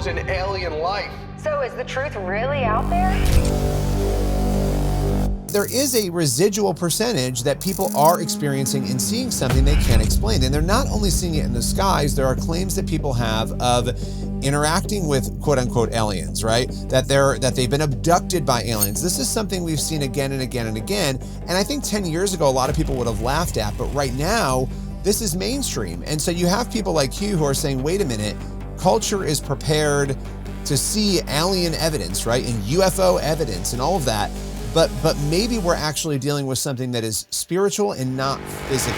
UFOs and alien life. So is the truth really out there? There is a residual percentage that people are experiencing and seeing something they can't explain. And they're not only seeing it in the skies, there are claims that people have of interacting with quote unquote aliens, right? That they've been abducted by aliens. This is something we've seen again and again and again. And I think 10 years ago, a lot of people would have laughed at, but right now, this is mainstream. And so you have people like you who are saying, wait a minute, culture is prepared to see alien evidence, right? And UFO evidence and all of that. But maybe we're actually dealing with something that is spiritual and not physical.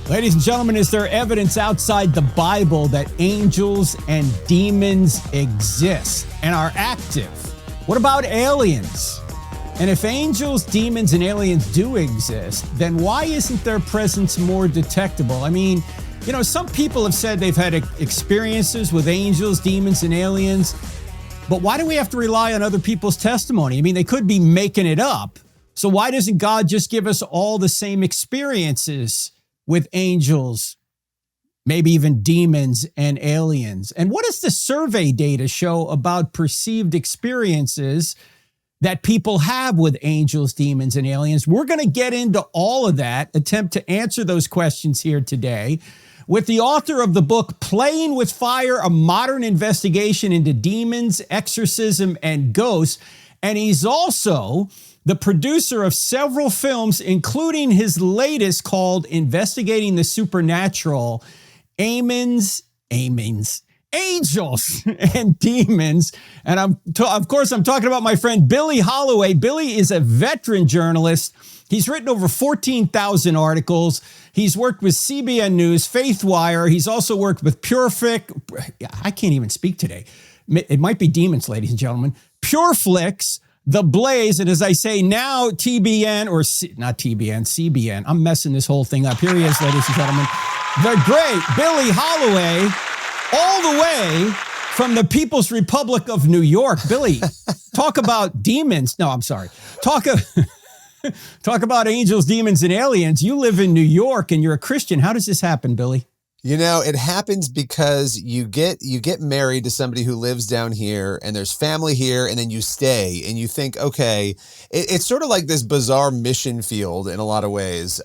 Ladies and gentlemen, is there evidence outside the Bible that angels and demons exist and are active? What about aliens? And if angels, demons, and aliens do exist, then why isn't their presence more detectable? I mean, you know, some people have said they've had experiences with angels, demons, and aliens, but why do we have to rely on other people's testimony? I mean, they could be making it up. So why doesn't God just give us all the same experiences with angels, maybe even demons and aliens? And what does the survey data show about perceived experiences that people have with angels, demons, and aliens? We're going to get into all of that, attempt to answer those questions here today with the author of the book, Playing with Fire, A Modern Investigation into Demons, Exorcism, and Ghosts. And he's also the producer of several films, including his latest called Investigating the Supernatural, Angels and Demons. And of course, I'm talking about my friend Billy Hallowell. Billy is a veteran journalist. He's written over 14,000 articles. He's worked with CBN News, FaithWire. He's also worked with PureFlix. I can't even speak today. It might be Demons, ladies and gentlemen. PureFlix, The Blaze, and as I say now, TBN, or not TBN, CBN. I'm messing this whole thing up. Here he is, ladies and gentlemen. The great Billy Hallowell, all the way from the People's Republic of New York. Billy, talk about demons. No, I'm sorry. Talk about angels, demons, and aliens. You live in New York and you're a Christian. How does this happen, Billy? You know, it happens because you get married to somebody who lives down here and there's family here, and then you stay and you think, okay, it's sort of like this bizarre mission field in a lot of ways.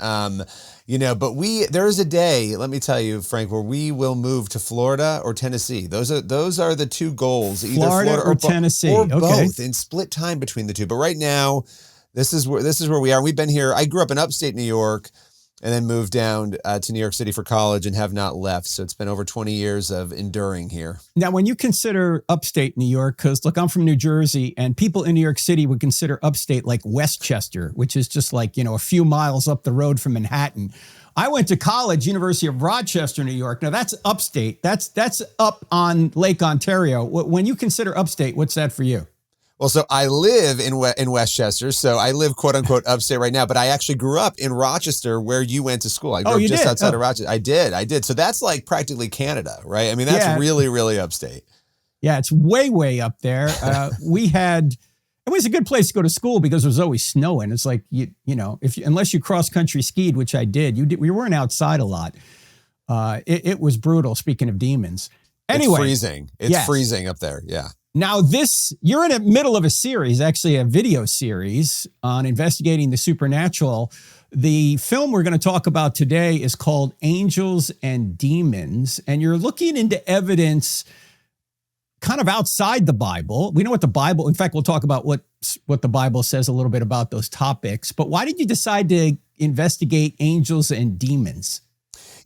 You know, but there is a day, let me tell you, Frank, where we will move to Florida or Tennessee. Those are the two goals, either Florida or Tennessee, or both, in split time between the two. But right now, this is where we are. We've been here. I grew up in upstate New York and then moved down to New York City for college and have not left. So it's been over 20 years of enduring here. Now, when you consider upstate New York, because look, I'm from New Jersey, and people in New York City would consider upstate like Westchester, which is just like, you know, a few miles up the road from Manhattan. I went to college, University of Rochester, New York. Now that's upstate. That's up on Lake Ontario. When you consider upstate, what's that for you? Well, so I live in Westchester, so I live quote unquote upstate right now, but I actually grew up in Rochester where you went to school. I grew up just outside of Rochester. I did. So that's like practically Canada, right? I mean, that's really, really upstate. Yeah, it's way, way up there. It was a good place to go to school because it was always snowing. It's like, you know, unless you cross country skied, which I did, we weren't outside a lot. It was brutal, speaking of demons. Anyway. It's freezing. It's freezing up there, yeah. Now you're in the middle of a series, actually a video series on investigating the supernatural. The film we're going to talk about today is called Angels and Demons, and you're looking into evidence kind of outside the Bible. We know what the Bible, in fact, we'll talk about what the Bible says a little bit about those topics, but why did you decide to investigate angels and demons?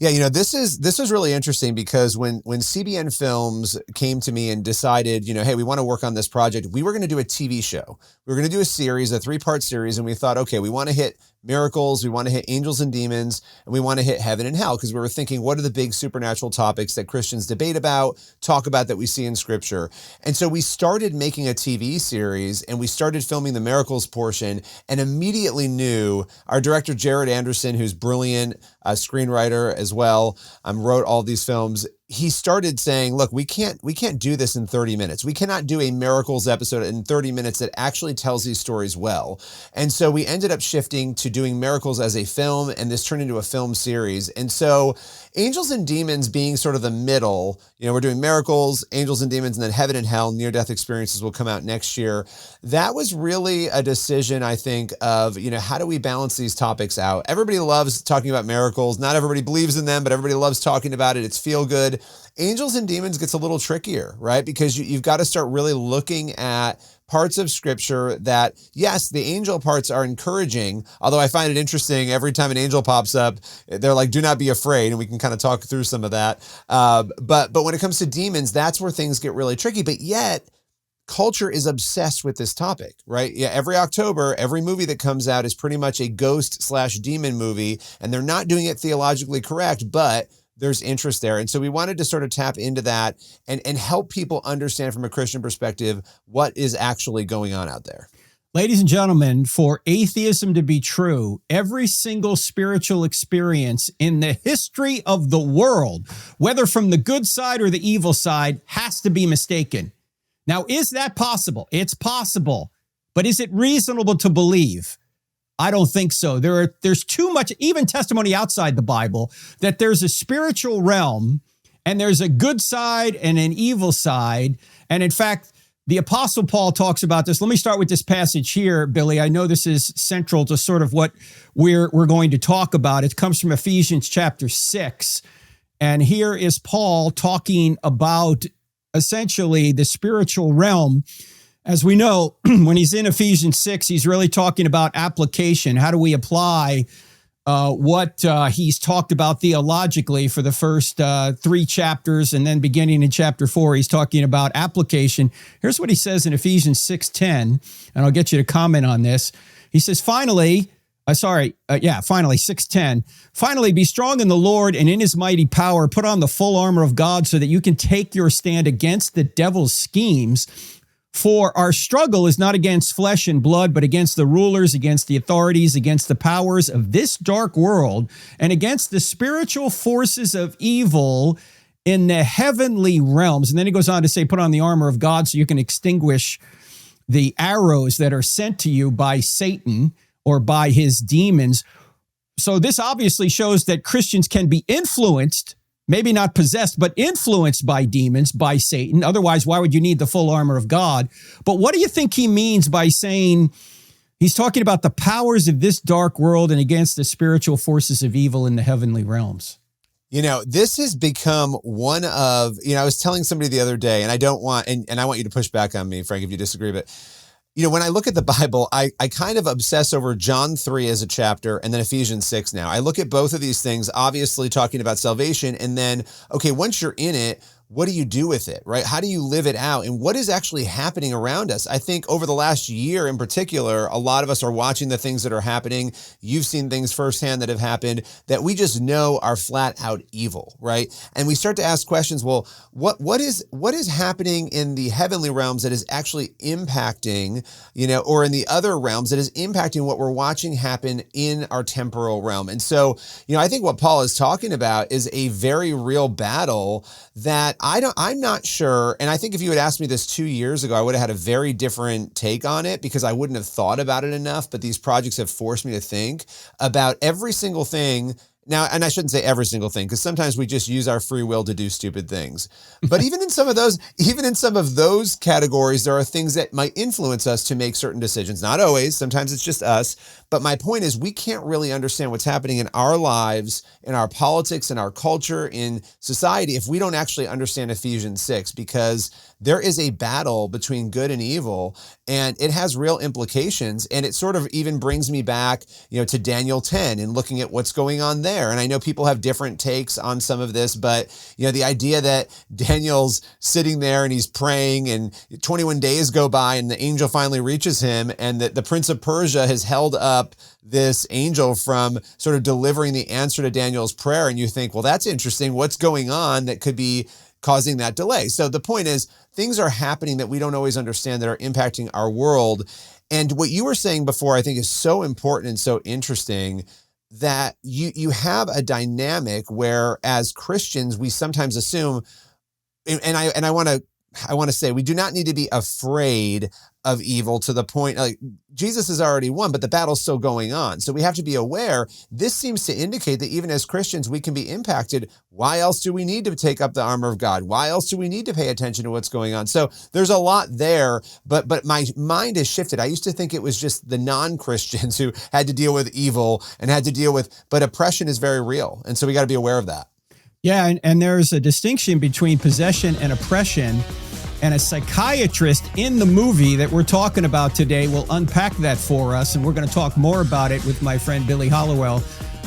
Yeah, you know, this is really interesting because when CBN Films came to me and decided, you know, hey, we want to work on this project, we were going to do a TV show. We were going to do a series, a 3-part series, and we thought, okay, we want to hit miracles, we want to hit angels and demons, and we want to hit heaven and hell, because we were thinking, what are the big supernatural topics that Christians debate about, talk about, that we see in Scripture? And so we started making a TV series, and we started filming the miracles portion, and immediately knew our director, Jared Anderson, who's brilliant, a screenwriter as well, wrote all these films. he started saying, look, we can't do this in 30 minutes. We cannot do a miracles episode in 30 minutes that actually tells these stories well. And so we ended up shifting to doing miracles as a film, and this turned into a film series. And so angels and demons being sort of the middle, we're doing miracles, angels and demons, and then heaven and hell, near-death experiences will come out next year. That was really a decision, I think, of, how do we balance these topics out? Everybody loves talking about miracles. Not everybody believes in them, but everybody loves talking about it. It's feel good. Angels and demons gets a little trickier, right? Because you've got to start really looking at parts of scripture that, yes, the angel parts are encouraging, although I find it interesting every time an angel pops up, they're like, do not be afraid. And we can kind of talk through some of that. But when it comes to demons, that's where things get really tricky. But yet, culture is obsessed with this topic, right? Yeah, every October, every movie that comes out is pretty much a ghost/demon movie, and they're not doing it theologically correct, but there's interest there. And so we wanted to sort of tap into that and help people understand from a Christian perspective what is actually going on out there. Ladies and gentlemen, for atheism to be true, every single spiritual experience in the history of the world, whether from the good side or the evil side, has to be mistaken. Now, is that possible? It's possible. But is it reasonable to believe? I don't think so. There's too much, even testimony outside the Bible, that there's a spiritual realm and there's a good side and an evil side. And in fact, the Apostle Paul talks about this. Let me start with this passage here, Billy. I know this is central to sort of what we're going to talk about. It comes from Ephesians chapter 6. And here is Paul talking about essentially the spiritual realm. As we know, when he's in Ephesians 6, he's really talking about application. How do we apply what he's talked about theologically for the first 3 chapters, and then beginning in chapter 4, he's talking about application. Here's what he says in Ephesians 6:10, and I'll get you to comment on this. He says, finally, 6:10. Finally, be strong in the Lord and in his mighty power. Put on the full armor of God so that you can take your stand against the devil's schemes. For our struggle is not against flesh and blood, but against the rulers, against the authorities, against the powers of this dark world, and against the spiritual forces of evil in the heavenly realms. And then he goes on to say, put on the armor of God so you can extinguish the arrows that are sent to you by Satan or by his demons. So this obviously shows that Christians can be influenced, maybe not possessed, but influenced by demons, by Satan. Otherwise, why would you need the full armor of God? But what do you think he means by saying he's talking about the powers of this dark world and against the spiritual forces of evil in the heavenly realms? This has become one of, I was telling somebody the other day, and I don't want, and I want you to push back on me, Frank, if you disagree, but when I look at the Bible, I kind of obsess over John 3 as a chapter and then Ephesians 6 now. I look at both of these things, obviously talking about salvation, and then, okay, once you're in it, what do you do with it, right? How do you live it out? And what is actually happening around us? I think over the last year in particular, a lot of us are watching the things that are happening. You've seen things firsthand that have happened that we just know are flat out evil, right? And we start to ask questions, well, what is happening in the heavenly realms that is actually impacting, or in the other realms that is impacting what we're watching happen in our temporal realm? And so, I think what Paul is talking about is a very real battle that I'm not sure. And I think if you had asked me this 2 years ago, I would have had a very different take on it because I wouldn't have thought about it enough. But these projects have forced me to think about every single thing. Now, and I shouldn't say every single thing, because sometimes we just use our free will to do stupid things. But even in some of those categories, there are things that might influence us to make certain decisions. Not always. Sometimes it's just us. But my point is, we can't really understand what's happening in our lives, in our politics, in our culture, in society, if we don't actually understand Ephesians 6, because there is a battle between good and evil, and it has real implications. And it sort of even brings me back, to Daniel 10 and looking at what's going on there. And I know people have different takes on some of this, but, the idea that Daniel's sitting there and he's praying and 21 days go by and the angel finally reaches him, and that the Prince of Persia has held up this angel from sort of delivering the answer to Daniel's prayer. And you think, well, that's interesting. What's going on that could be causing that delay? So the point is, things are happening that we don't always understand that are impacting our world. And what you were saying before, I think, is so important and so interesting. that you have a dynamic where as Christians, we sometimes assume, and I want to say we do not need to be afraid of evil to the point, like Jesus has already won, but the battle's still going on. So we have to be aware. This seems to indicate that even as Christians, we can be impacted. Why else do we need to take up the armor of God? Why else do we need to pay attention to what's going on? So there's a lot there, but my mind has shifted. I used to think it was just the non-Christians who had to deal with evil and had to deal with, but oppression is very real. And so we got to be aware of that. Yeah, and there's a distinction between possession and oppression. And a psychiatrist in the movie that we're talking about today will unpack that for us. And we're going to talk more about it with my friend Billy Hallowell.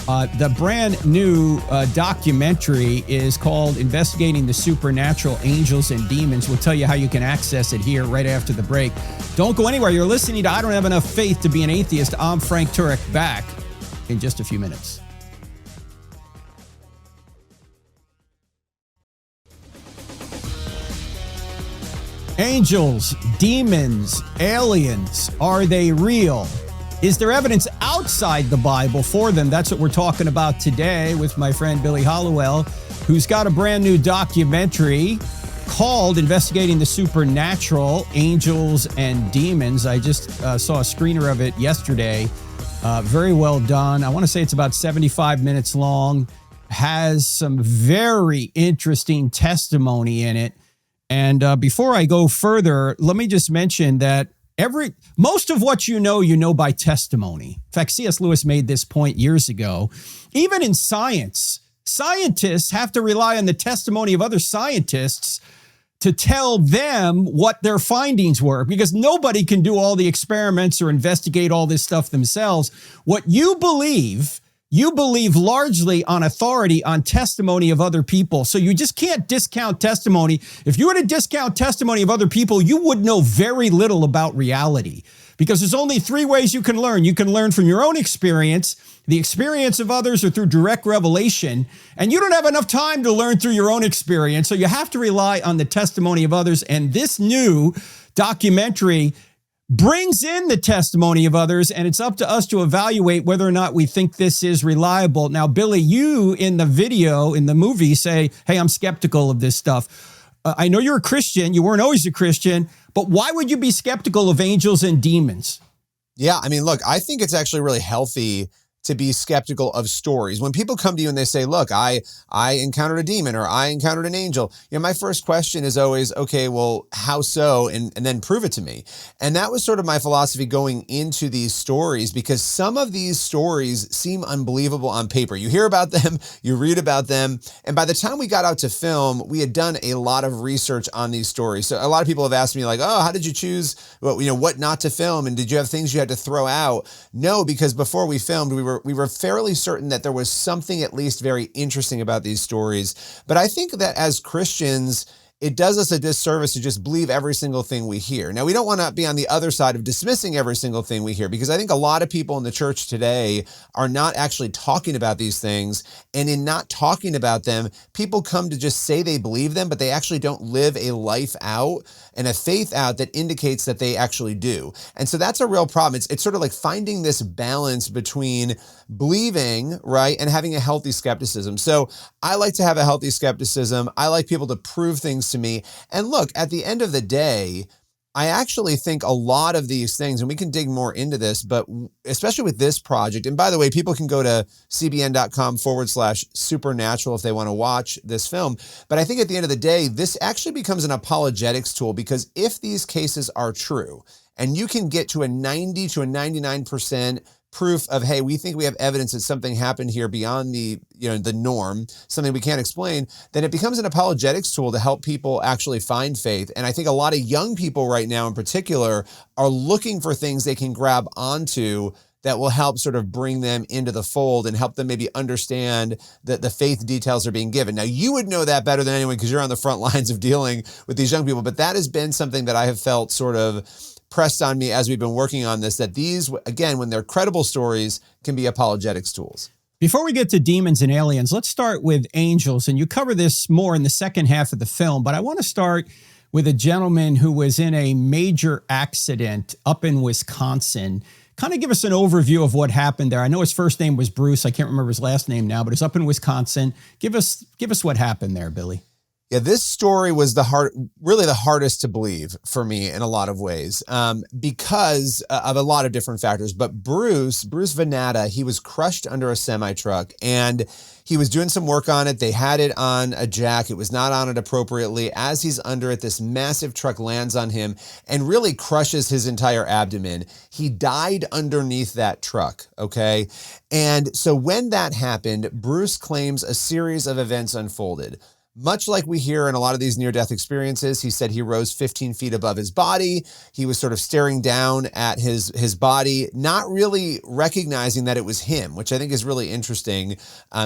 The brand new documentary is called Investigating the Supernatural, Angels and Demons. We'll tell you how you can access it here right after the break. Don't go anywhere. You're listening to I Don't Have Enough Faith to Be an Atheist. I'm Frank Turek, back in just a few minutes. Angels, demons, aliens, are they real? Is there evidence outside the Bible for them? That's what we're talking about today with my friend Billy Hallowell, who's got a brand new documentary called Investigating the Supernatural, Angels and Demons. I just saw a screener of it yesterday. Very well done. I want to say it's about 75 minutes long, has some very interesting testimony in it. And before I go further, let me just mention that most of what you know by testimony. In fact, C.S. Lewis made this point years ago. Even in science, scientists have to rely on the testimony of other scientists to tell them what their findings were, because nobody can do all the experiments or investigate all this stuff themselves. What you believe largely on authority, on testimony of other people. So you just can't discount testimony. If you were to discount testimony of other people, you would know very little about reality, because there's only three ways you can learn. You can learn from your own experience, the experience of others, or through direct revelation. And you don't have enough time to learn through your own experience. So you have to rely on the testimony of others. And this new documentary brings in the testimony of others, and it's up to us to evaluate whether or not we think this is reliable. Now, Billy, you in the video, in the movie, say, hey, I'm skeptical of this stuff. I know you're a Christian. You weren't always a Christian, but why would you be skeptical of angels and demons? Yeah, I mean, look, I think it's actually really healthy to be skeptical of stories. When people come to you and they say, look, I encountered a demon or I encountered an angel, my first question is always, okay, well, how so? And then prove it to me. And that was sort of my philosophy going into these stories, because some of these stories seem unbelievable on paper. You hear about them, you read about them. And by the time we got out to film, we had done a lot of research on these stories. So a lot of people have asked me like, oh, how did you choose what not to film? And did you have things you had to throw out? No, because before we filmed, we were fairly certain that there was something at least very interesting about these stories. But I think that as Christians, it does us a disservice to just believe every single thing we hear. Now, we don't want to be on the other side of dismissing every single thing we hear, because I think a lot of people in the church today are not actually talking about these things. And in not talking about them, people come to just say they believe them, but they actually don't live a life out and a faith out that indicates that they actually do. And so that's a real problem. It's sort of like finding this balance between believing, right, and having a healthy skepticism. So I like to have a healthy skepticism. I like people to prove things to me. And look, at the end of the day, I actually think a lot of these things, and we can dig more into this, but especially with this project, and by the way, people can go to cbn.com/supernatural if they want to watch this film. But I think at the end of the day, this actually becomes an apologetics tool, because if these cases are true, and you can get to a 90 to a 99% proof of, hey, we think we have evidence that something happened here beyond the norm, something we can't explain, then it becomes an apologetics tool to help people actually find faith. And I think a lot of young people right now in particular are looking for things they can grab onto that will help sort of bring them into the fold and help them maybe understand that the faith details are being given. Now, you would know that better than anyone because you're on the front lines of dealing with these young people, but that has been something that I have felt sort of pressed on me as we've been working on this, that these, again, when they're credible stories, can be apologetics tools. Before we get to demons and aliens, let's start with angels. And you cover this more in the second half of the film, but I want to start with a gentleman who was in a major accident up in Wisconsin. Kind of give us an overview of what happened there. I know his first name was Bruce. I can't remember his last name now, but it's up in Wisconsin. Give us what happened there, Billy. Yeah, this story was really the hardest to believe for me in a lot of ways, because of a lot of different factors. But Bruce Venata, he was crushed under a semi-truck, and he was doing some work on it. They had it on a jack. It was not on it appropriately. As he's under it, this massive truck lands on him and really crushes his entire abdomen. He died underneath that truck, okay? And so when that happened, Bruce claims a series of events unfolded. Much like we hear in a lot of these near-death experiences, he said he rose 15 feet above his body. He was sort of staring down at his body, not really recognizing that it was him, which I think is really interesting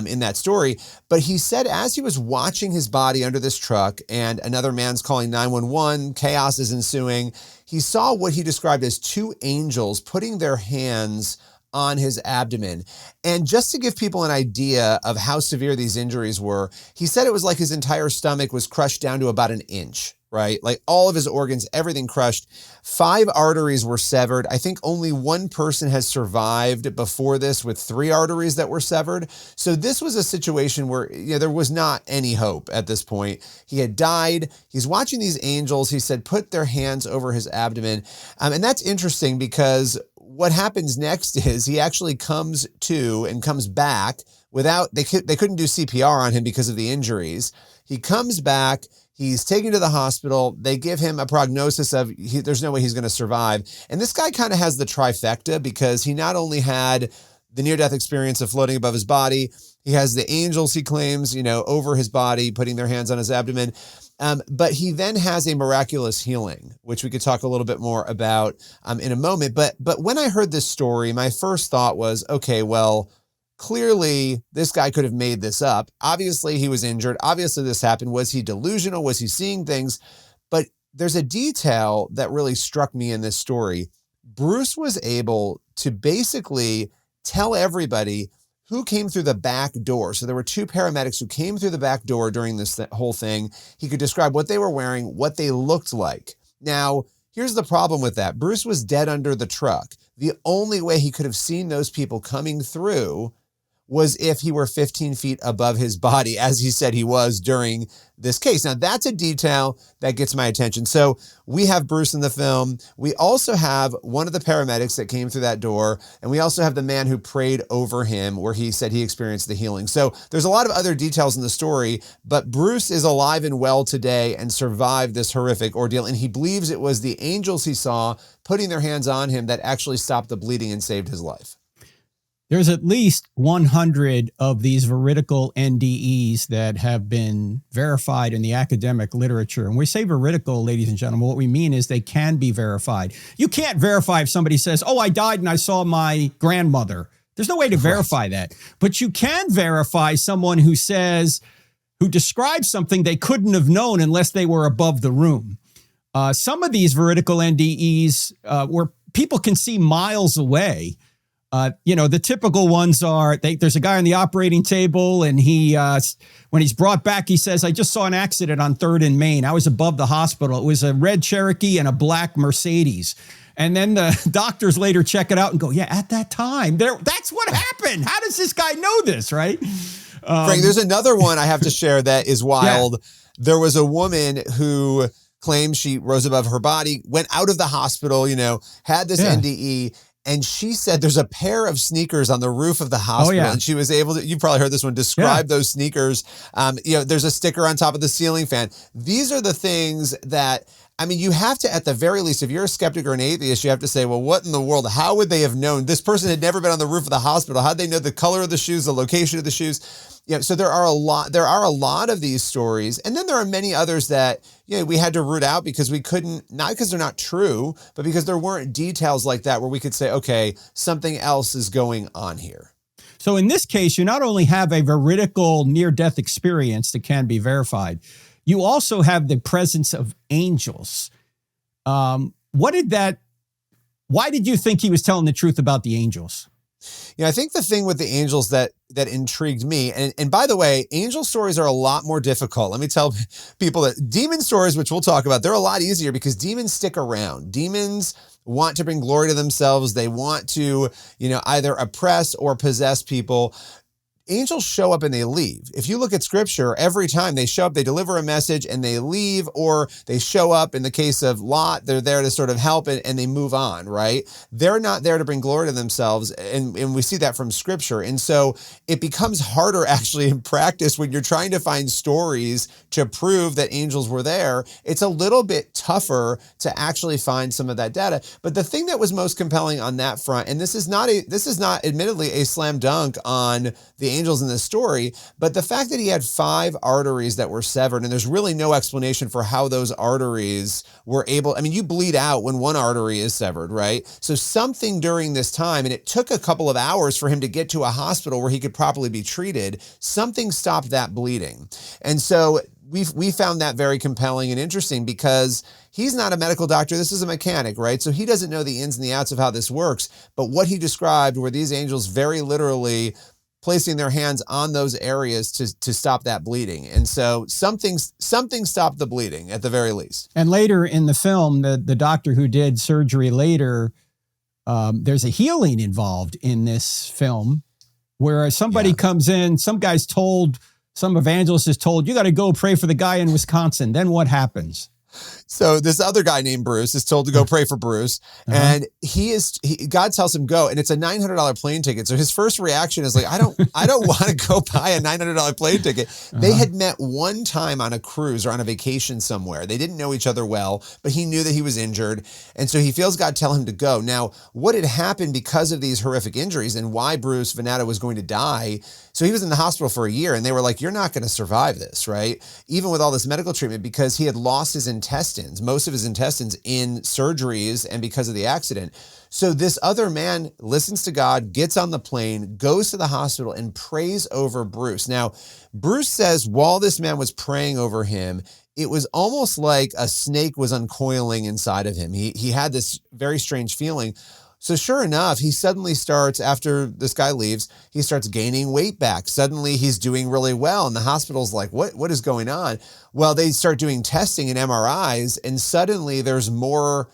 in that story. But he said as he was watching his body under this truck and another man's calling 911, chaos is ensuing, he saw what he described as two angels putting their hands on his abdomen. And just to give people an idea of how severe these injuries were, he said it was like his entire stomach was crushed down to about an inch, right? Like all of his organs, everything crushed. 5 arteries were severed. I think only one person has survived before this with 3 arteries that were severed. So this was a situation where there was not any hope at this point. He had died. He's watching these angels, he said, put their hands over his abdomen. And that's interesting because what happens next is he actually comes to and comes back without, they couldn't do CPR on him because of the injuries. He comes back, he's taken to the hospital. They give him a prognosis of there's no way he's going to survive. And this guy kind of has the trifecta because he not only had the near-death experience of floating above his body, he has the angels, he claims, over his body, putting their hands on his abdomen. But he then has a miraculous healing, which we could talk a little bit more about in a moment. But when I heard this story, my first thought was, okay, well, clearly this guy could have made this up. Obviously he was injured. Obviously this happened. Was he delusional? Was he seeing things? But there's a detail that really struck me in this story. Bruce was able to basically tell everybody who came through the back door. So there were 2 paramedics who came through the back door during this whole thing. He could describe what they were wearing, what they looked like. Now, here's the problem with that. Bruce was dead under the truck. The only way he could have seen those people coming through was if he were 15 feet above his body, as he said he was during this case. Now, that's a detail that gets my attention. So we have Bruce in the film. We also have one of the paramedics that came through that door, and we also have the man who prayed over him, where he said he experienced the healing. So there's a lot of other details in the story, but Bruce is alive and well today and survived this horrific ordeal, and he believes it was the angels he saw putting their hands on him that actually stopped the bleeding and saved his life. There's at least 100 of these veridical NDEs that have been verified in the academic literature. And we say veridical, ladies and gentlemen, what we mean is they can be verified. You can't verify if somebody says, oh, I died and I saw my grandmother. There's no way to verify that. But you can verify someone who describes something they couldn't have known unless they were above the room. Some of these veridical NDEs where people can see miles away. The typical ones are, there's a guy on the operating table and when he's brought back, he says, I just saw an accident on 3rd and Main. I was above the hospital. It was a red Cherokee and a black Mercedes. And then the doctors later check it out and go, yeah, at that time, that's what happened. How does this guy know this, right? Frank, there's another one I have to share that is wild. Yeah. There was a woman who claimed she rose above her body, went out of the hospital, had this NDE. And she said there's a pair of sneakers on the roof of the hospital. And she was able to, you probably heard this one, describe those sneakers. There's a sticker on top of the ceiling fan. These are the things that, you have to, at the very least, if you're a skeptic or an atheist, you have to say, well, what in the world? How would they have known? This person had never been on the roof of the hospital. How'd they know the color of the shoes, the location of the shoes? So there are a lot of these stories. And then there are many others that, we had to root out because we couldn't, not because they're not true, but because there weren't details like that where we could say, okay, something else is going on here. So in this case, you not only have a veridical near-death experience that can be verified, you also have the presence of angels. Why did you think he was telling the truth about the angels? I think the thing with the angels that intrigued me, and by the way, angel stories are a lot more difficult. Let me tell people that demon stories, which we'll talk about, they're a lot easier because demons stick around. Demons want to bring glory to themselves. They want to, either oppress or possess people. Angels show up and they leave. If you look at scripture, every time they show up, they deliver a message and they leave, or they show up. In the case of Lot, they're there to sort of help and they move on, right? They're not there to bring glory to themselves. And we see that from scripture. And so it becomes harder actually in practice when you're trying to find stories to prove that angels were there. It's a little bit tougher to actually find some of that data. But the thing that was most compelling on that front, and this is not admittedly a slam dunk on the angels in this story, but the fact that he had 5 arteries that were severed, and there's really no explanation for how those arteries were able, you bleed out when one artery is severed, right? So something during this time, and it took a couple of hours for him to get to a hospital where he could properly be treated, something stopped that bleeding. And so we found that very compelling and interesting because he's not a medical doctor. This is a mechanic, right? So he doesn't know the ins and the outs of how this works. But what he described were these angels very literally placing their hands on those areas to stop that bleeding. And so something stopped the bleeding at the very least. And later in the film, the doctor who did surgery later, there's a healing involved in this film where somebody comes in, some evangelist is told, you got to go pray for the guy in Wisconsin. Then what happens? So this other guy named Bruce is told to go pray for Bruce, and God tells him go, and it's a $900 plane ticket. So his first reaction is like, I don't want to go buy a $900 plane ticket. They had met one time on a cruise or on a vacation somewhere. They didn't know each other well, but he knew that he was injured, and so he feels God tell him to go. Now, what had happened because of these horrific injuries and why Bruce Venata was going to die? So he was in the hospital for a year, and they were like, you're not going to survive this, right? Even with all this medical treatment, because he had lost his intestines, most of his intestines in surgeries and because of the accident. So this other man listens to God, gets on the plane, goes to the hospital and prays over Bruce. Now, Bruce says while this man was praying over him, it was almost like a snake was uncoiling inside of him. He had this very strange feeling. So sure enough, he suddenly starts, after this guy leaves, he starts gaining weight back. Suddenly he's doing really well. And the hospital's like, what is going on? Well, they start doing testing and MRIs, and suddenly there's more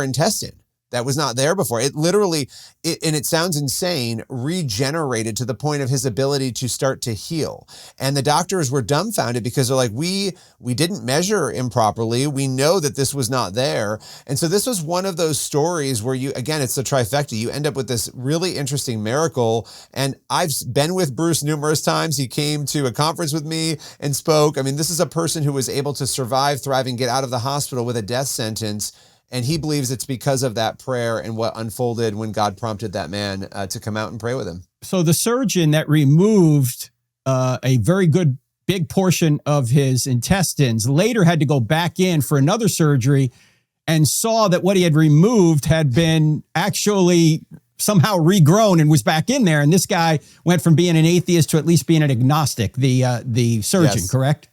intestine that was not there before. It literally, and it sounds insane, regenerated to the point of his ability to start to heal. And the doctors were dumbfounded because they're like, we didn't measure improperly. We know that this was not there. And so this was one of those stories where it's the trifecta. You end up with this really interesting miracle. And I've been with Bruce numerous times. He came to a conference with me and spoke. This is a person who was able to survive, thrive, and get out of the hospital with a death sentence. And he believes it's because of that prayer and what unfolded when God prompted that man to come out and pray with him. So the surgeon that removed a very good big portion of his intestines later had to go back in for another surgery and saw that what he had removed had been actually somehow regrown and was back in there. And this guy went from being an atheist to at least being an agnostic, the surgeon, Yes. Correct?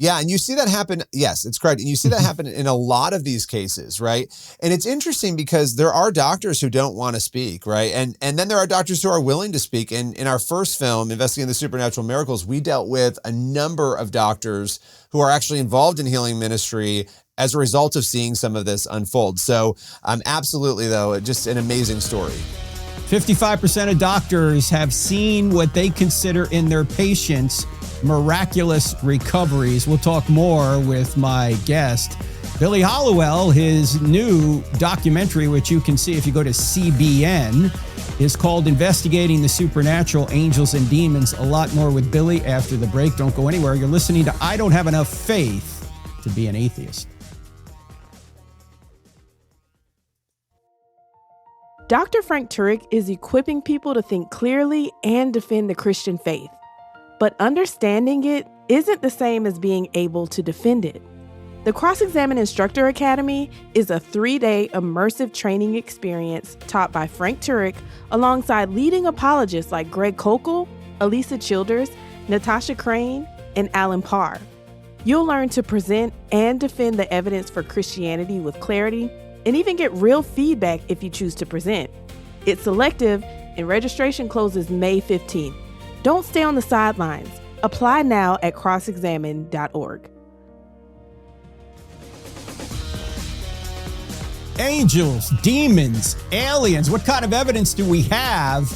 Yeah, and you see that happen. Yes, it's correct. And you see that happen in a lot of these cases, right? And it's interesting because there are doctors who don't want to speak, right? And then there are doctors who are willing to speak. And in our first film, Investigating the Supernatural Miracles, we dealt with a number of doctors who are actually involved in healing ministry as a result of seeing some of this unfold. So absolutely, though, just an amazing story. 55% of doctors have seen what they consider in their patients miraculous recoveries. We'll talk more with my guest, Billy Hallowell. His new documentary, which you can see if you go to CBN, is called Investigating the Supernatural, Angels and Demons. A lot more with Billy after the break. Don't go anywhere. You're listening to I Don't Have Enough Faith to Be an Atheist. Dr. Frank Turek is equipping people to think clearly and defend the Christian faith. But understanding it isn't the same as being able to defend it. The Cross-Examine Instructor Academy is a 3-day immersive training experience taught by Frank Turek alongside leading apologists like Greg Kokel, Elisa Childers, Natasha Crane, and Alan Parr. You'll learn to present and defend the evidence for Christianity with clarity, and even get real feedback if you choose to present. It's selective, and registration closes May 15th. Don't stay on the sidelines. Apply now at crossexamine.org. Angels, demons, aliens. What kind of evidence do we have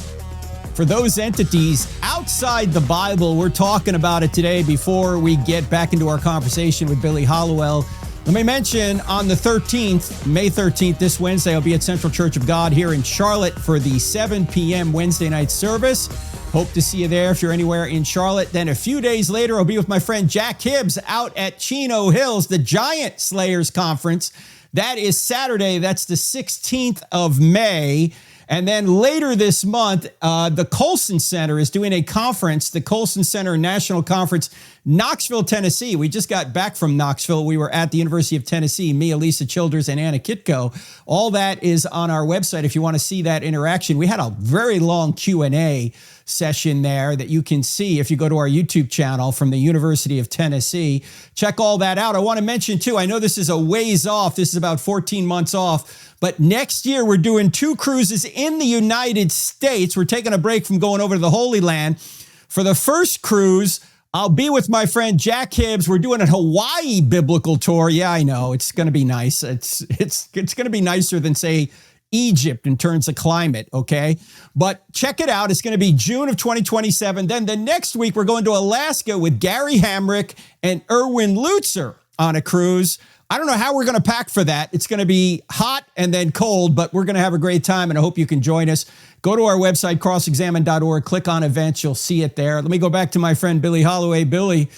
for those entities outside the Bible? We're talking about it today before we get back into our conversation with Billy Hallowell. Let me mention on the 13th, May 13th, this Wednesday, I'll be at Central Church of God here in Charlotte for the 7 p.m. Wednesday night service. Hope to see you there if you're anywhere in Charlotte. Then a few days later, I'll be with my friend Jack Hibbs out at Chino Hills, the Giant Slayers Conference. That is Saturday. That's the 16th of May. And then later this month, the Colson Center is doing a conference, the Colson Center National Conference, Knoxville, Tennessee. We just got back from Knoxville. We were at the University of Tennessee, me, Elisa Childers, and Anna Kitko. All that is on our website if you want to see that interaction. We had a very long Q&A session there that you can see if you go to our YouTube channel from the University of Tennessee. Check all that out. I want to mention, too, I know this is a ways off. This is about 14 months off. But next year, we're doing 2 cruises in the United States. We're taking a break from going over to the Holy Land. For the first cruise, I'll be with my friend Jack Hibbs. We're doing a Hawaii biblical tour. Yeah, I know. It's going to be nice. It's going to be nicer than, say, Egypt in terms of climate, okay? But check it out. It's going to be June of 2027. Then the next week, we're going to Alaska with Gary Hamrick and Erwin Lutzer on a cruise. I don't know how we're going to pack for that. It's going to be hot and then cold, but we're going to have a great time, and I hope you can join us. Go to our website, crossexamine.org, click on events. You'll see it there. Let me go back to my friend Billy Hallowell. Billy,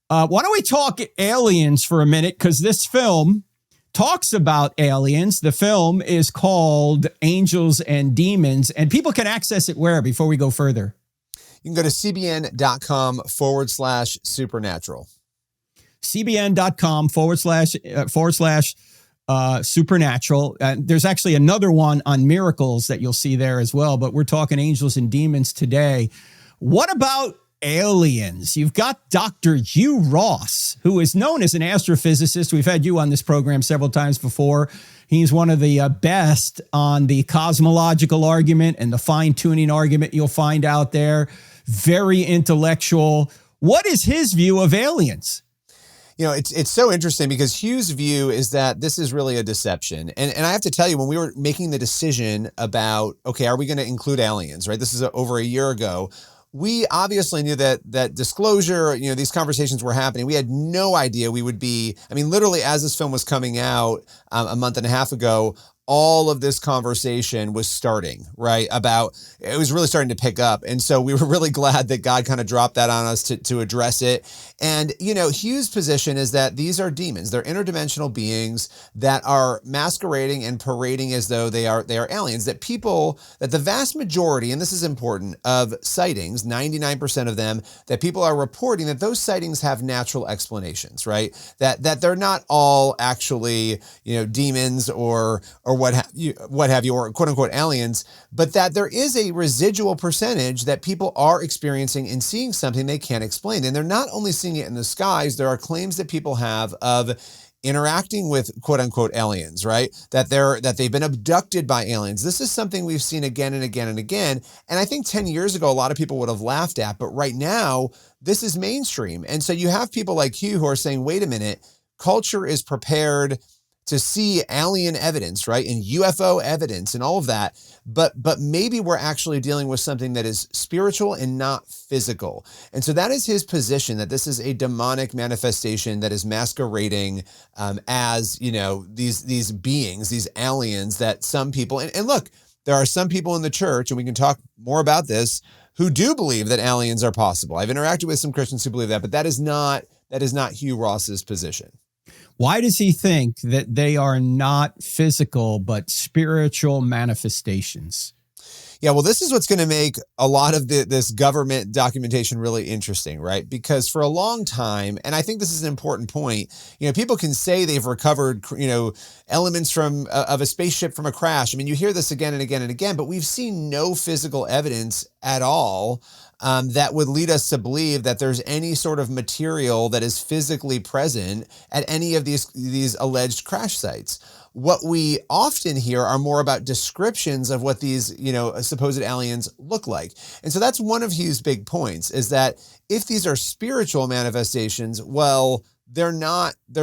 why don't we talk aliens for a minute? Because this film talks about aliens. The film is called Angels and Demons, and people can access it where before we go further? You can go to cbn.com/supernatural. cbn.com/supernatural. There's actually another one on miracles that you'll see there as well, but we're talking angels and demons today. What about aliens? You've got Dr. Hugh Ross, who is known as an astrophysicist. We've had you on this program several times before. He's one of the best on the cosmological argument and the fine-tuning argument you'll find out there. Very intellectual. What is his view of aliens? You know, it's so interesting because Hugh's view is that this is really a deception. And I have to tell you, when we were making the decision about, okay, are we going to include aliens, right? This is over a year ago. We obviously knew that disclosure, you know, these conversations were happening. We had no idea we would be, I mean, literally as this film was coming out a month and a half ago, all of this conversation was starting, right? It was really starting to pick up. And so we were really glad that God kind of dropped that on us to address it. And, you know, Hugh's position is that these are demons. They're interdimensional beings that are masquerading and parading as though they are aliens, that the vast majority, and this is important, of sightings, 99% of them, that people are reporting that those sightings have natural explanations, right? That they're not all actually, you know, demons or what have you, or quote unquote aliens, but that there is a residual percentage that people are experiencing and seeing something they can't explain. And they're not only seeing it in the skies, there are claims that people have of interacting with quote unquote aliens, right? That they've been abducted by aliens. This is something we've seen again and again and again. And I think 10 years ago, a lot of people would have laughed at, but right now this is mainstream. And so you have people like Hugh who are saying, wait a minute, culture is prepared to see alien evidence, right? And UFO evidence and all of that. But maybe we're actually dealing with something that is spiritual and not physical. And so that is his position, that this is a demonic manifestation that is masquerading as, you know, these beings, these aliens that some people, and look, there are some people in the church, and we can talk more about this, who do believe that aliens are possible. I've interacted with some Christians who believe that, but that is not Hugh Ross's position. Why does he think that they are not physical, but spiritual manifestations? Yeah, well, this is what's going to make a lot of this government documentation really interesting, right? Because for a long time, and I think this is an important point, you know, people can say they've recovered, you know, elements of a spaceship from a crash. I mean, you hear this again and again and again, but we've seen no physical evidence at all that would lead us to believe that there's any sort of material that is physically present at any of these alleged crash sites. What we often hear are more about descriptions of what these, you know, supposed aliens look like. And so that's one of Hugh's big points, is that if these are spiritual manifestations, well, they're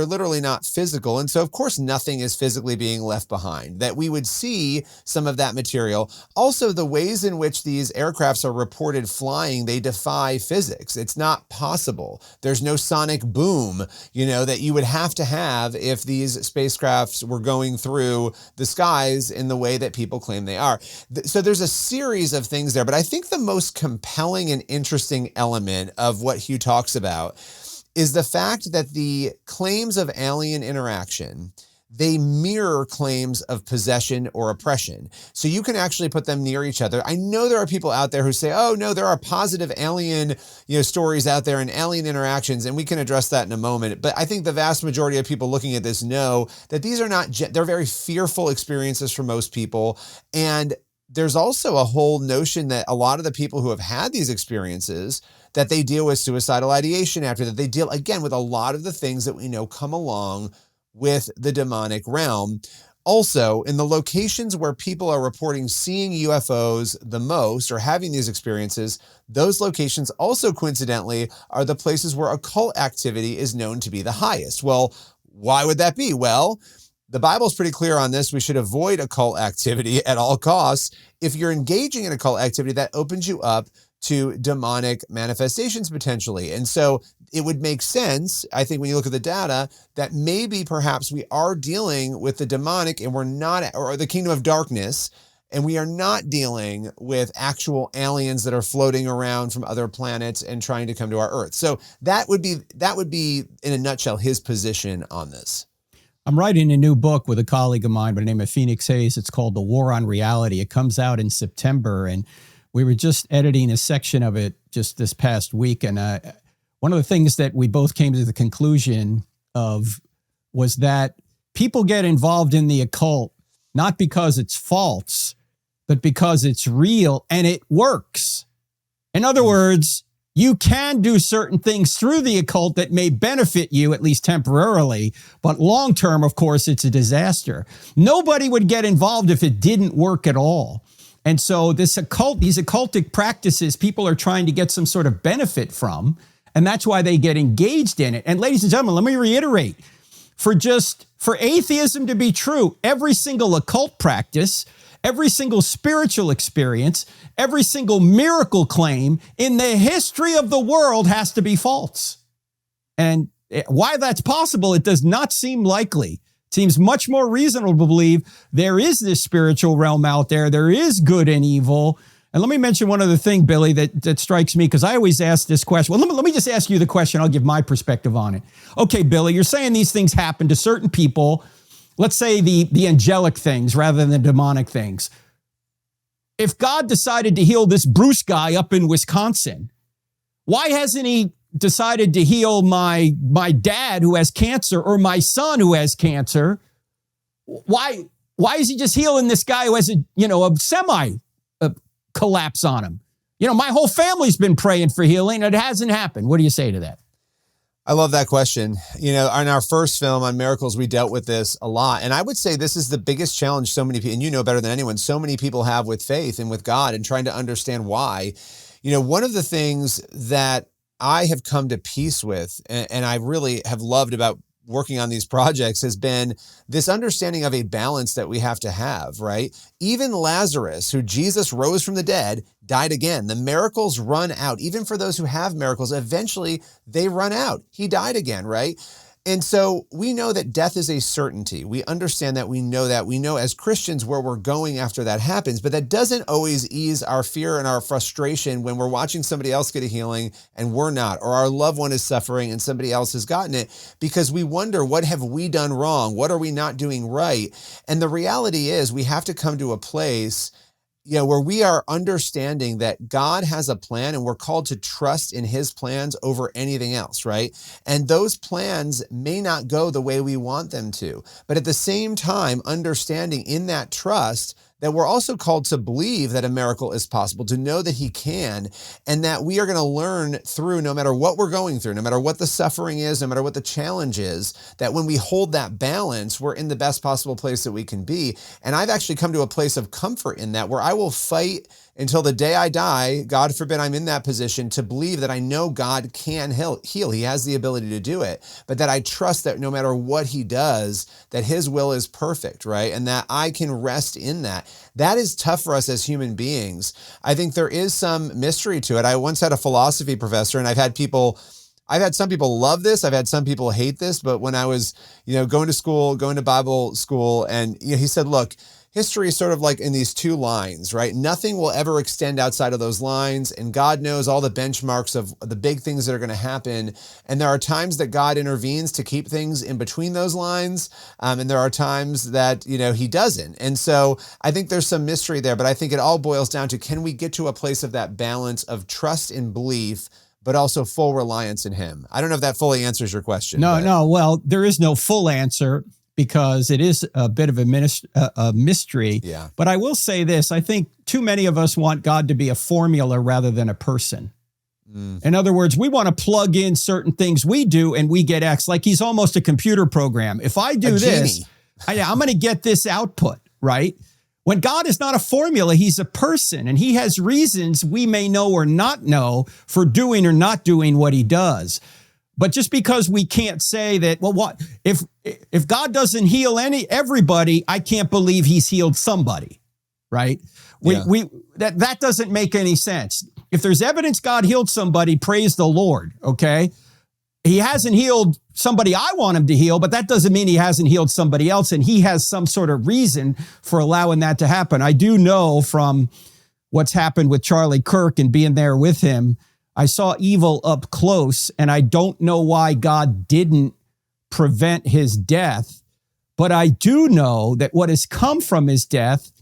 literally not physical. And so, of course, nothing is physically being left behind, that we would see some of that material. Also, the ways in which these aircrafts are reported flying, they defy physics. It's not possible. There's no sonic boom, that you would have to have if these spacecrafts were going through the skies in the way that people claim they are. So there's a series of things there, but I think the most compelling and interesting element of what Hugh talks about is the fact that the claims of alien interaction, they mirror claims of possession or oppression. So you can actually put them near each other. I know there are people out there who say, oh no, there are positive alien, stories out there and alien interactions, and we can address that in a moment. But I think the vast majority of people looking at this know that these are not, they're very fearful experiences for most people. And there's also a whole notion that a lot of the people who have had these experiences, that they deal with suicidal ideation after that. They deal, again, with a lot of the things that we know come along with the demonic realm. Also, in the locations where people are reporting seeing UFOs the most or having these experiences, those locations also coincidentally are the places where occult activity is known to be the highest. Well, why would that be? Well, the Bible's pretty clear on this. We should avoid occult activity at all costs. If you're engaging in occult activity, that opens you up to demonic manifestations potentially. And so it would make sense, I think, when you look at the data, that maybe perhaps we are dealing with the demonic and we're not, or the kingdom of darkness, and we are not dealing with actual aliens that are floating around from other planets and trying to come to our Earth. So that would be in a nutshell his position on this. I'm writing a new book with a colleague of mine by the name of Phoenix Hayes. It's called The War on Reality. It comes out in September, and we were just editing a section of it just this past week. And one of the things that we both came to the conclusion of was that people get involved in the occult not because it's false, but because it's real and it works. In other words, you can do certain things through the occult that may benefit you, at least temporarily, but long-term, of course, it's a disaster. Nobody would get involved if it didn't work at all. And so these occultic practices, people are trying to get some sort of benefit from, and that's why they get engaged in it. And ladies and gentlemen, let me reiterate, for atheism to be true, every single occult practice, every single spiritual experience, every single miracle claim in the history of the world has to be false. And why that's possible, it does not seem likely. It seems much more reasonable to believe there is this spiritual realm out there. There is good and evil. And let me mention one other thing, Billy, that strikes me, because I always ask this question. Well, let me just ask you the question. I'll give my perspective on it. Okay, Billy, you're saying these things happen to certain people. Let's say the angelic things rather than the demonic things. If God decided to heal this Bruce guy up in Wisconsin, why hasn't he decided to heal my dad who has cancer or my son who has cancer? Why is he just healing this guy who has a semi collapse on him? My whole family's been praying for healing and it hasn't happened. What do you say to that? I love that question. In our first film on miracles, we dealt with this a lot. And I would say this is the biggest challenge so many people, and you know better than anyone, so many people have with faith and with God and trying to understand why. One of the things that I have come to peace with, and I really have loved about working on these projects, has been this understanding of a balance that we have to have, right? Even Lazarus, who Jesus rose from the dead, died again. The miracles run out. Even for those who have miracles, eventually they run out. He died again, right? And so we know that death is a certainty. We understand that. We know as Christians where we're going after that happens, but that doesn't always ease our fear and our frustration when we're watching somebody else get a healing and we're not, or our loved one is suffering and somebody else has gotten it, because we wonder, what have we done wrong? What are we not doing right? And the reality is we have to come to a place where we are understanding that God has a plan and we're called to trust in his plans over anything else, right? And those plans may not go the way we want them to, but at the same time, understanding in that trust that we're also called to believe that a miracle is possible, to know that he can, and that we are going to learn through, no matter what we're going through, no matter what the suffering is, no matter what the challenge is, that when we hold that balance, we're in the best possible place that we can be. And I've actually come to a place of comfort in that, where I will fight until the day I die, God forbid I'm in that position, to believe that I know God can heal. He has the ability to do it, but that I trust that no matter what he does, that his will is perfect, right? And that I can rest in that. That is tough for us as human beings. I think there is some mystery to it. I once had a philosophy professor, and I've had some people love this. I've had some people hate this, but when I was, going to Bible school, and he said, look, history is sort of like in these two lines, right? Nothing will ever extend outside of those lines, and God knows all the benchmarks of the big things that are going to happen. And there are times that God intervenes to keep things in between those lines, and there are times that, he doesn't. And so I think there's some mystery there, but I think it all boils down to, can we get to a place of that balance of trust and belief, but also full reliance in him? I don't know if that fully answers your question. No. Well, there is no full answer, because it is a bit of a mystery. Yeah. But I will say this. I think too many of us want God to be a formula rather than a person. In other words, we want to plug in certain things we do and we get X, like he's almost a computer program. If I do this, I'm going to get this output, right? When God is not a formula, he's a person, and he has reasons we may know or not know for doing or not doing what he does. But just because we can't say that, well, what if God doesn't heal everybody, I can't believe he's healed somebody, right? That doesn't make any sense. If there's evidence God healed somebody, praise the Lord, okay? He hasn't healed somebody I want him to heal, but that doesn't mean he hasn't healed somebody else, and he has some sort of reason for allowing that to happen. I do know from what's happened with Charlie Kirk and being there with him, I saw evil up close, and I don't know why God didn't prevent his death, but I do know that what has come from his death,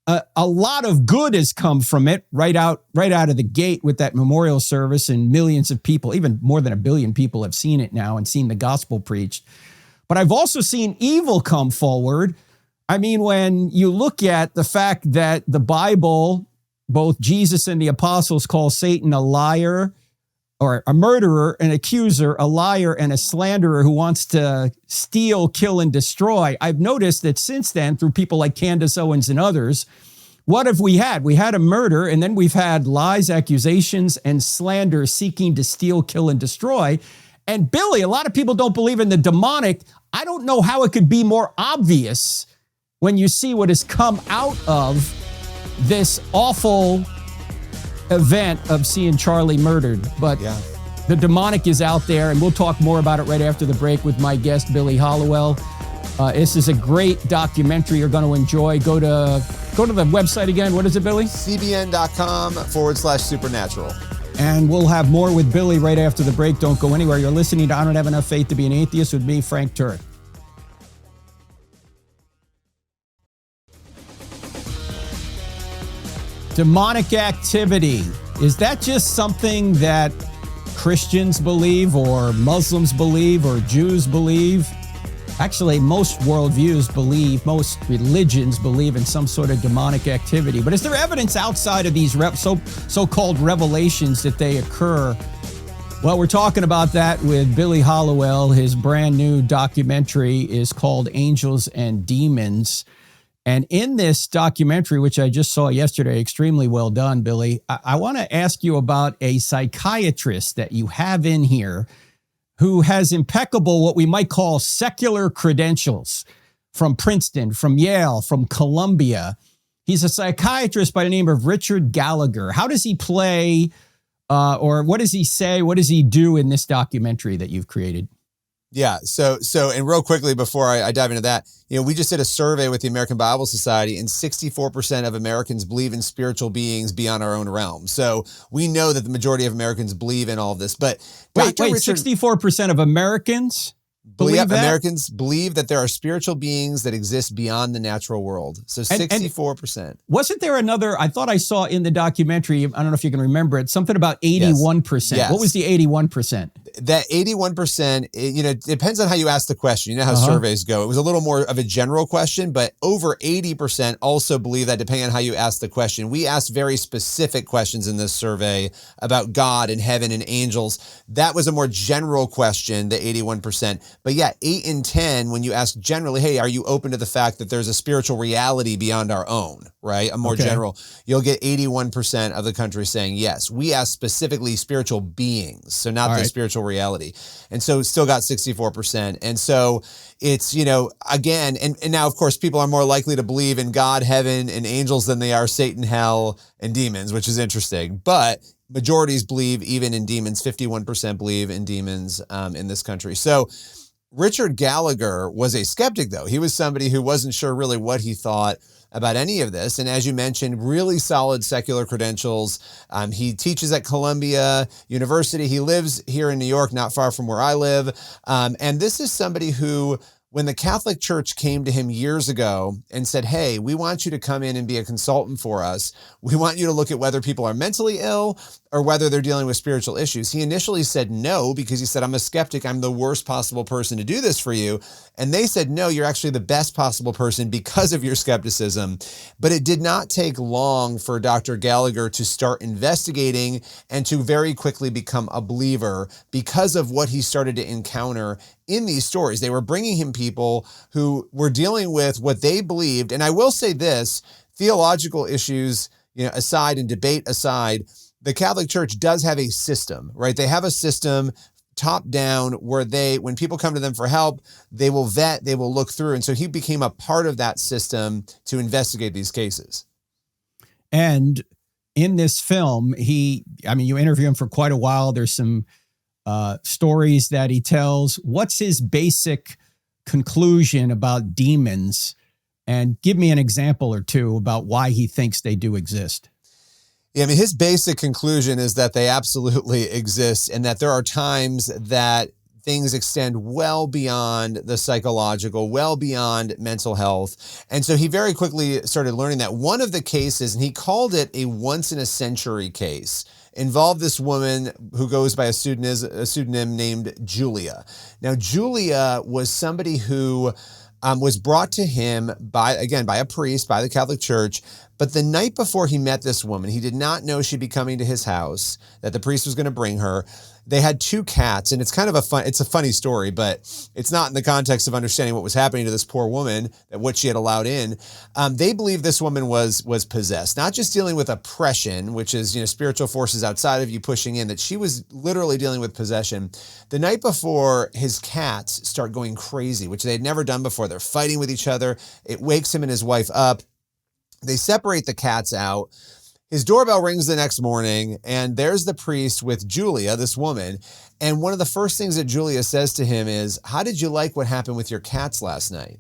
a lot of good has come from it right out of the gate with that memorial service, and millions of people, even more than 1 billion people, have seen it now and seen the gospel preached. But I've also seen evil come forward. I mean, when you look at the fact that the Bible, both Jesus and the apostles, call Satan a liar, or a murderer, an accuser, a liar, and a slanderer who wants to steal, kill, and destroy. I've noticed that since then, through people like Candace Owens and others, what have we had? We had a murder, and then we've had lies, accusations, and slander seeking to steal, kill, and destroy. And Billy, a lot of people don't believe in the demonic. I don't know how it could be more obvious when you see what has come out of this awful event of seeing Charlie murdered. But the demonic is out there, and we'll talk more about it right after the break with my guest, Billy Hallowell. This is a great documentary you're going to enjoy. Go to the website again. What is it, Billy? cbn.com/supernatural. And we'll have more with Billy right after the break. Don't go anywhere. You're listening to I Don't Have Enough Faith to Be an Atheist with me, Frank Turek. Demonic activity. Is that just something that Christians believe, or Muslims believe, or Jews believe? Actually, most worldviews believe, most religions believe in some sort of demonic activity. But is there evidence outside of these so-called revelations that they occur? Well, we're talking about that with Billy Hallowell. His brand new documentary is called Angels and Demons. And in this documentary, which I just saw yesterday, extremely well done, Billy, I want to ask you about a psychiatrist that you have in here who has impeccable, what we might call secular credentials, from Princeton, from Yale, from Columbia. He's a psychiatrist by the name of Richard Gallagher. How does he play, or what does he say? What does he do in this documentary that you've created? Yeah. So, and real quickly before I dive into that, we just did a survey with the American Bible Society, and 64% of Americans believe in spiritual beings beyond our own realm. So we know that the majority of Americans believe in all of this. But wait, 64% of Americans believe that? Americans believe that there are spiritual beings that exist beyond the natural world. So 64%. Wasn't there another, I thought I saw in the documentary, I don't know if you can remember it, something about 81%. Yes. What was the 81%? that 81%, it depends on how you ask the question. You know how surveys go. It was a little more of a general question, but over 80% also believe that, depending on how you ask the question. We asked very specific questions in this survey about God and heaven and angels. That was a more general question, the 81%. But yeah, 8 in 10, when you ask generally, hey, are you open to the fact that there's a spiritual reality beyond our own, right? A more general, you'll get 81% of the country saying yes. We asked specifically spiritual beings, so not the spiritual reality. And so still got 64%. And so it's, again, and now, of course, people are more likely to believe in God, heaven, and angels than they are Satan, hell, and demons, which is interesting. But majorities believe even in demons. 51% believe in demons in this country. So Richard Gallagher was a skeptic, though. He was somebody who wasn't sure really what he thought about any of this. And as you mentioned, really solid secular credentials. He teaches at Columbia University. He lives here in New York, not far from where I live. And this is somebody who, when the Catholic Church came to him years ago and said, hey, we want you to come in and be a consultant for us. We want you to look at whether people are mentally ill or whether they're dealing with spiritual issues. He initially said no, because he said, I'm a skeptic. I'm the worst possible person to do this for you. And they said, no, you're actually the best possible person because of your skepticism. But it did not take long for Dr. Gallagher to start investigating and to very quickly become a believer because of what he started to encounter in these stories. They were bringing him people who were dealing with what they believed. And I will say this, theological issues, aside and debate aside, the Catholic Church does have a system, right? They have a system top down where when people come to them for help, they will vet, they will look through. And so he became a part of that system to investigate these cases. And in this film, you interview him for quite a while. There's some stories that he tells. What's his basic conclusion about demons? And give me an example or two about why he thinks they do exist. Yeah, his basic conclusion is that they absolutely exist, and that there are times that things extend well beyond the psychological, well beyond mental health. And so he very quickly started learning that one of the cases, and he called it a once-in-a-century case, involved this woman who goes by a pseudonym named Julia. Now, Julia was somebody who was brought to him by a priest, by the Catholic Church. But the night before he met this woman, he did not know she'd be coming to his house, that the priest was going to bring her. They had 2 cats, and it's kind of it's a funny story, but it's not in the context of understanding what was happening to this poor woman, that what she had allowed in. They believe this woman was possessed, not just dealing with oppression, which is, spiritual forces outside of you pushing in, that she was literally dealing with possession. The night before, his cats start going crazy, which they had never done before. They're fighting with each other. It wakes him and his wife up. They separate the cats out. His doorbell rings the next morning, and there's the priest with Julia, this woman. And one of the first things that Julia says to him is, how did you like what happened with your cats last night?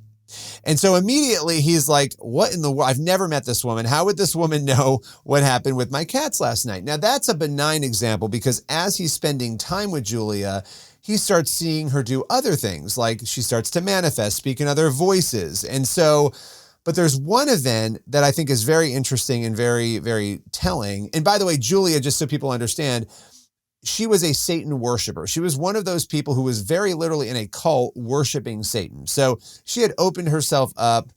And so immediately he's like, what in the world? I've never met this woman. How would this woman know what happened with my cats last night? Now, that's a benign example, because as he's spending time with Julia, he starts seeing her do other things, like she starts to manifest, speak in other voices. And so, but there's one event that I think is very interesting and very, very telling. And by the way, Julia, just so people understand, she was a Satan worshiper. She was one of those people who was very literally in a cult worshiping Satan. So she had opened herself up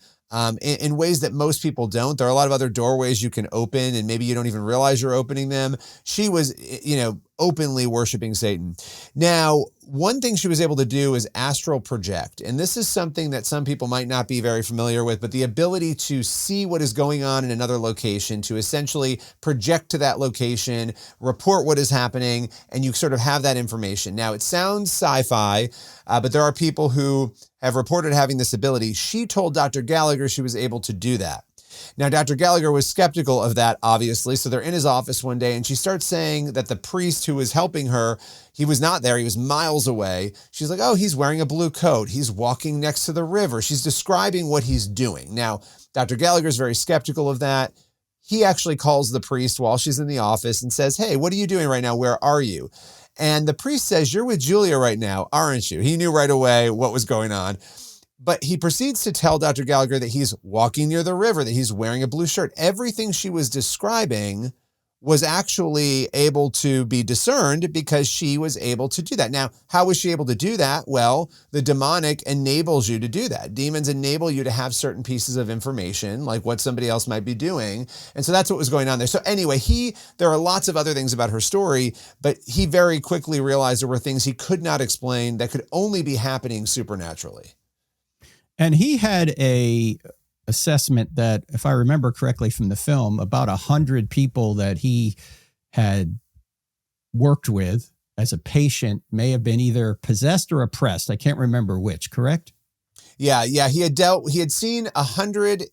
in ways that most people don't. There are a lot of other doorways you can open, and maybe you don't even realize you're opening them. She was, openly worshiping Satan. Now, one thing she was able to do is astral project. And this is something that some people might not be very familiar with, but the ability to see what is going on in another location, to essentially project to that location, report what is happening, and you sort of have that information. Now, it sounds sci-fi, but there are people who have reported having this ability. She told Dr. Gallagher she was able to do that. Now, Dr. Gallagher was skeptical of that, obviously. So they're in his office one day, and she starts saying that the priest who was helping her, he was not there. He was miles away. She's like, oh, he's wearing a blue coat. He's walking next to the river. She's describing what he's doing. Now, Dr. Gallagher is very skeptical of that. He actually calls the priest while she's in the office and says, hey, what are you doing right now? Where are you? And the priest says, you're with Julia right now, aren't you? He knew right away what was going on. But he proceeds to tell Dr. Gallagher that he's walking near the river, that he's wearing a blue shirt. Everything she was describing was actually able to be discerned because she was able to do that. Now, how was she able to do that? Well, the demonic enables you to do that. Demons enable you to have certain pieces of information, like what somebody else might be doing. And so that's what was going on there. So anyway, there are lots of other things about her story, but he very quickly realized there were things he could not explain that could only be happening supernaturally. And he had a assessment that, if I remember correctly from the film, about 100 people that he had worked with as a patient may have been either possessed or oppressed. I can't remember which, correct? Yeah. He had seen 100,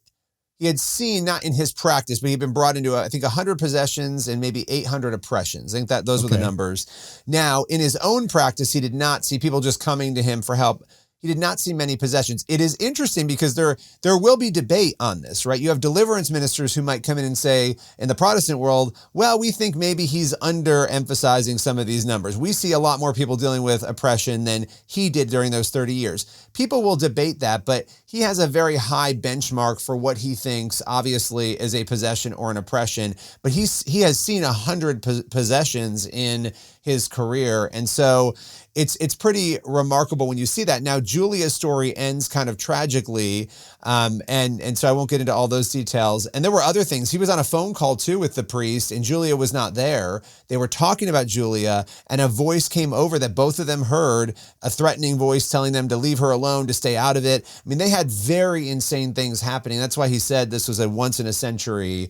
he had seen, not in his practice, but he'd been brought into, I think, 100 possessions and maybe 800 oppressions. I think that those were the numbers. Now, in his own practice, he did not see people just coming to him for help. He did not see many possessions. It is interesting because there will be debate on this, right? You have deliverance ministers who might come in and say, in the Protestant world, well, we think maybe he's underemphasizing some of these numbers. We see a lot more people dealing with oppression than he did during those 30 years. People will debate that, but he has a very high benchmark for what he thinks, obviously, is a possession or an oppression. But he has seen 100 possessions in his career. And so it's pretty remarkable when you see that. Now, Julia's story ends kind of tragically, and so I won't get into all those details. And there were other things. He was on a phone call too with the priest, and Julia was not there. They were talking about Julia, and a voice came over that both of them heard, a threatening voice telling them to leave her alone, to stay out of it. I mean, they had very insane things happening. That's why he said this was a once-in-a-century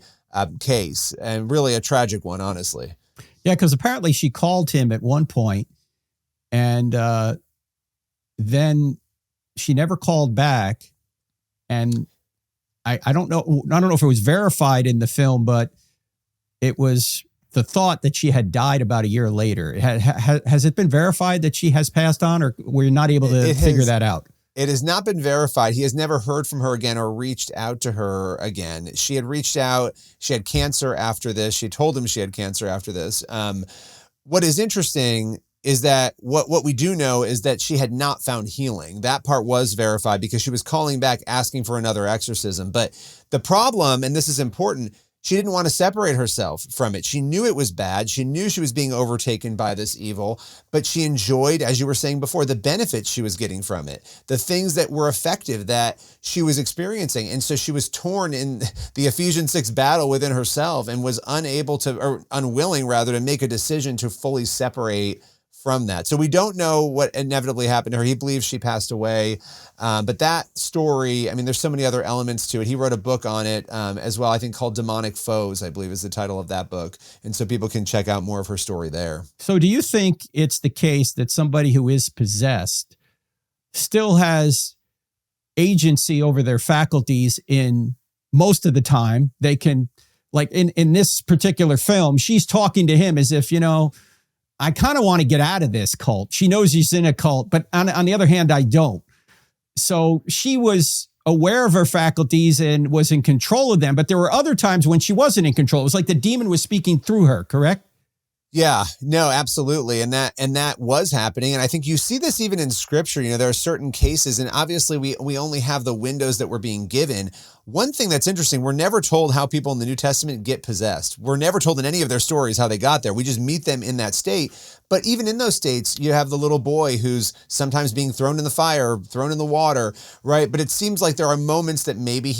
case, and really a tragic one, honestly. Yeah, because apparently she called him at one point, and then she never called back. And I don't know if it was verified in the film, but it was the thought that she had died about a year later. Has it been verified that she has passed on, or we're not able to figure that out? It has not been verified. He has never heard from her again or reached out to her again. She had reached out. She had cancer after this. She told him she had cancer after this. What is interesting is that what we do know is that she had not found healing. That part was verified because she was calling back asking for another exorcism. But the problem, and this is important, she didn't want to separate herself from it. She knew it was bad. She knew she was being overtaken by this evil, but she enjoyed, as you were saying before, the benefits she was getting from it, the things that were effective that she was experiencing. And so she was torn in the Ephesians 6 battle within herself and was unwilling rather, to make a decision to fully separate from that. So we don't know what inevitably happened to her. He believes she passed away. But that story, I mean, there's so many other elements to it. He wrote a book on it as well, I think called Demonic Foes, I believe is the title of that book. And so people can check out more of her story there. So do you think it's the case that somebody who is possessed still has agency over their faculties in most of the time? They can, like in this particular film, she's talking to him as if, I kind of want to get out of this cult. She knows he's in a cult, but on the other hand, I don't. So she was aware of her faculties and was in control of them, but there were other times when she wasn't in control. It was like the demon was speaking through her, correct? Yeah, no, absolutely. And that was happening. And I think you see this even in scripture. There are certain cases, and obviously we only have the windows that we're being given. One thing that's interesting, we're never told how people in the New Testament get possessed. We're never told in any of their stories how they got there. We just meet them in that state. But even in those states, you have the little boy who's sometimes being thrown in the fire, thrown in the water, right? But it seems like there are moments that maybe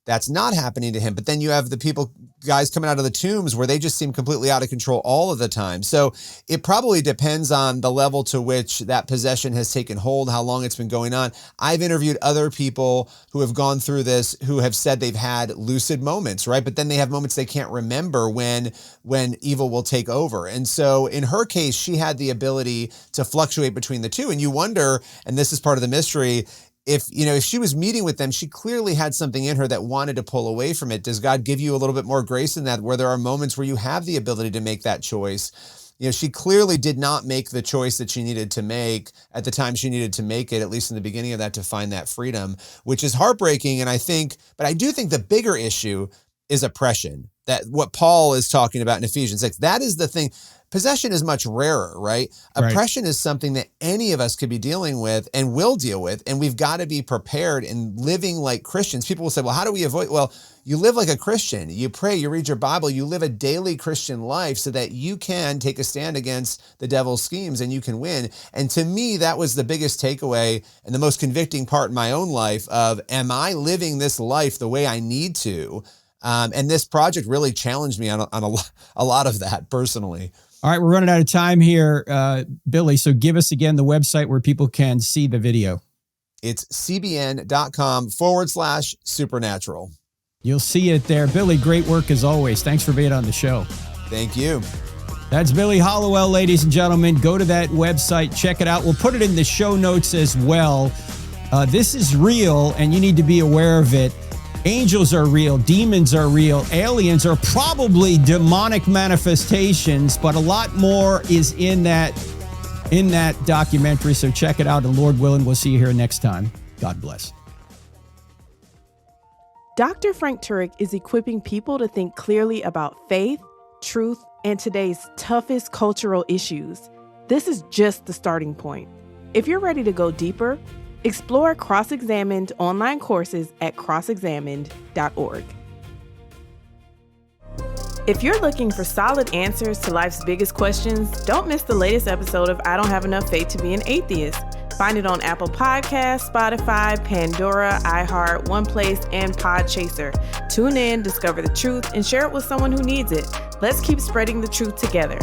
that's not happening to him. But then you have the guys coming out of the tombs where they just seem completely out of control all of the time. So it probably depends on the level to which that possession has taken hold, how long it's been going on. I've interviewed other people who have gone through this, who have said they've had lucid moments, right? But then they have moments they can't remember when evil will take over. And so in her case, she had the ability to fluctuate between the two. And you wonder, and this is part of the mystery, if she was meeting with them, she clearly had something in her that wanted to pull away from it. Does God give you a little bit more grace in that, where there are moments where you have the ability to make that choice? She clearly did not make the choice that she needed to make at the time she needed to make it, at least in the beginning of that, to find that freedom, which is heartbreaking. And I do think the bigger issue is oppression. That what Paul is talking about in Ephesians 6, that is the thing. Possession is much rarer, right? Right. Oppression is something that any of us could be dealing with and will deal with, and we've got to be prepared in living like Christians. People will say, well, how do we avoid? Well, you live like a Christian. You pray, you read your Bible, you live a daily Christian life so that you can take a stand against the devil's schemes and you can win. And to me, that was the biggest takeaway and the most convicting part in my own life of, am I living this life the way I need to? And this project really challenged me on a lot of that personally. All right, we're running out of time here, Billy. So give us again the website where people can see the video. It's cbn.com/supernatural. You'll see it there. Billy, great work as always. Thanks for being on the show. Thank you. That's Billy Hallowell, ladies and gentlemen. Go to that website, check it out. We'll put it in the show notes as well. This is real, and you need to be aware of it. Angels are real. Demons are real. Aliens are probably demonic manifestations, but a lot more is in that documentary. So check it out. And Lord willing, we'll see you here next time. God bless. Dr. Frank Turek is equipping people to think clearly about faith, truth, and today's toughest cultural issues. This is just the starting point. If you're ready to go deeper, explore Cross-Examined online courses at crossexamined.org. If you're looking for solid answers to life's biggest questions, don't miss the latest episode of I Don't Have Enough Faith to Be an Atheist. Find it on Apple Podcasts, Spotify, Pandora, iHeart, OnePlace, and Podchaser. Tune in, discover the truth, and share it with someone who needs it. Let's keep spreading the truth together.